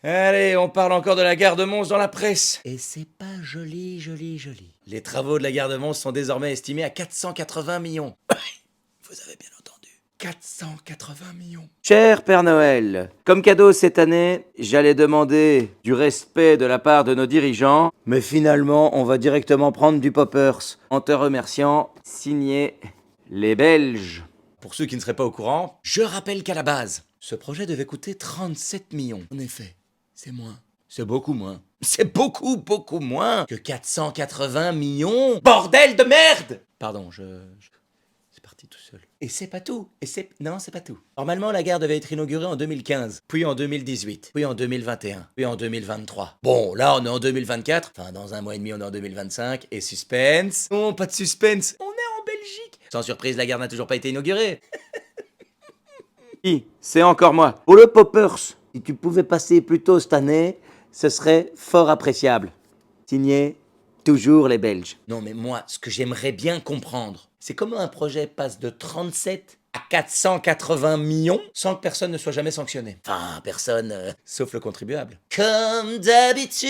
Allez, on parle encore de la gare de Mons dans la presse. Et c'est pas joli, joli, joli. Les travaux de la gare de Mons sont désormais estimés à 480 millions. Vous avez bien entendu. 480 millions. Cher Père Noël, comme cadeau cette année, j'allais demander du respect de la part de nos dirigeants, mais finalement, on va directement prendre du Poppers. En te remerciant, signé les Belges. Pour ceux qui ne seraient pas au courant, je rappelle qu'à la base, ce projet devait coûter 37 millions. En effet, c'est moins. C'est beaucoup moins. C'est beaucoup, beaucoup moins que 480 millions. Bordel de merde! Pardon, c'est parti tout seul. Et c'est pas tout. Non, c'est pas tout. Normalement, la gare devait être inaugurée en 2015, puis en 2018, puis en 2021, puis en 2023. Bon, là, on est en 2024. Enfin, dans un mois et demi, on est en 2025. Et suspense. Non, pas de suspense. On est en Belgique. Sans surprise, la gare n'a toujours pas été inaugurée. C'est encore moi. Pour le Poppers, si tu pouvais passer plus tôt cette année, ce serait fort appréciable. Signé, toujours les Belges. Non mais moi, ce que j'aimerais bien comprendre, c'est comment un projet passe de 37 à 480 millions sans que personne ne soit jamais sanctionné. Enfin, personne, sauf le contribuable. Comme d'habitude.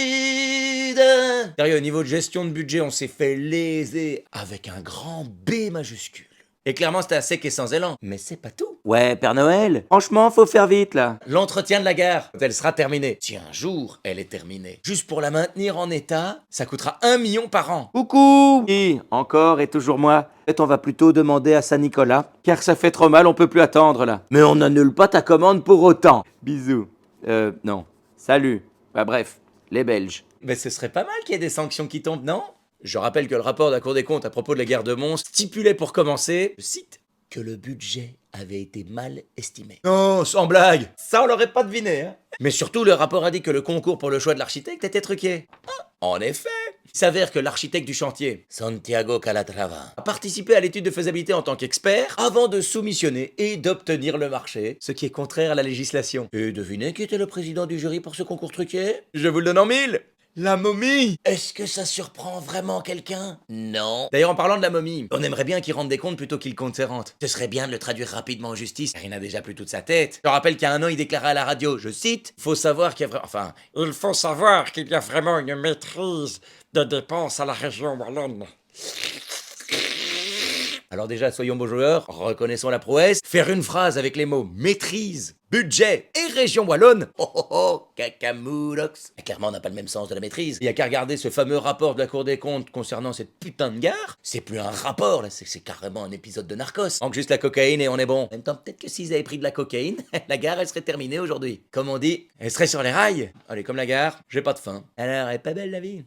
Sérieux, au niveau de gestion de budget, on s'est fait léser avec un grand B majuscule. Et clairement, c'était à sec et sans élan. Mais c'est pas tout. Ouais, Père Noël, franchement, faut faire vite, là. L'entretien de la gare, quand elle sera terminée. Si un jour, elle est terminée. Juste pour la maintenir en état, ça coûtera 1 million par an. Coucou! Encore et toujours moi. Peut-être on va plutôt demander à Saint-Nicolas, car ça fait trop mal, on peut plus attendre, là. Mais on n'annule pas ta commande pour autant. Bisous. Non. Salut. Bah bref, les Belges. Mais ce serait pas mal qu'il y ait des sanctions qui tombent, non? Je rappelle que le rapport de la Cour des comptes à propos de la gare de Mons stipulait pour commencer, je cite, que le budget avait été mal estimé. Non, sans blague, ça on l'aurait pas deviné, hein. Mais surtout, le rapport a dit que le concours pour le choix de l'architecte était truqué. Ah, en effet, il s'avère que l'architecte du chantier, Santiago Calatrava, a participé à l'étude de faisabilité en tant qu'expert avant de soumissionner et d'obtenir le marché, ce qui est contraire à la législation. Et devinez qui était le président du jury pour ce concours truqué? Je vous le donne en mille. La momie! Est-ce que ça surprend vraiment quelqu'un? Non. D'ailleurs, en parlant de la momie, on aimerait bien qu'il rende des comptes plutôt qu'il compte ses rentes. Ce serait bien de le traduire rapidement en justice, car il n'a déjà plus toute sa tête. Je rappelle qu'il y a un an, il déclarait à la radio, je cite, il faut savoir qu'il y a vraiment une maîtrise des dépenses à la région wallonne. Alors déjà, soyons beaux joueurs, reconnaissons la prouesse, faire une phrase avec les mots maîtrise, budget et région wallonne. Oh oh oh, cacamoulox. Clairement, on n'a pas le même sens de la maîtrise. Il y a qu'à regarder ce fameux rapport de la Cour des comptes concernant cette putain de gare. C'est plus un rapport, là, c'est carrément un épisode de Narcos. Manque juste la cocaïne et on est bon. En même temps, peut-être que s'ils avaient pris de la cocaïne, la gare, elle serait terminée aujourd'hui. Comme on dit, elle serait sur les rails. Allez, comme la gare, j'ai pas de faim. Alors, elle est pas belle la vie?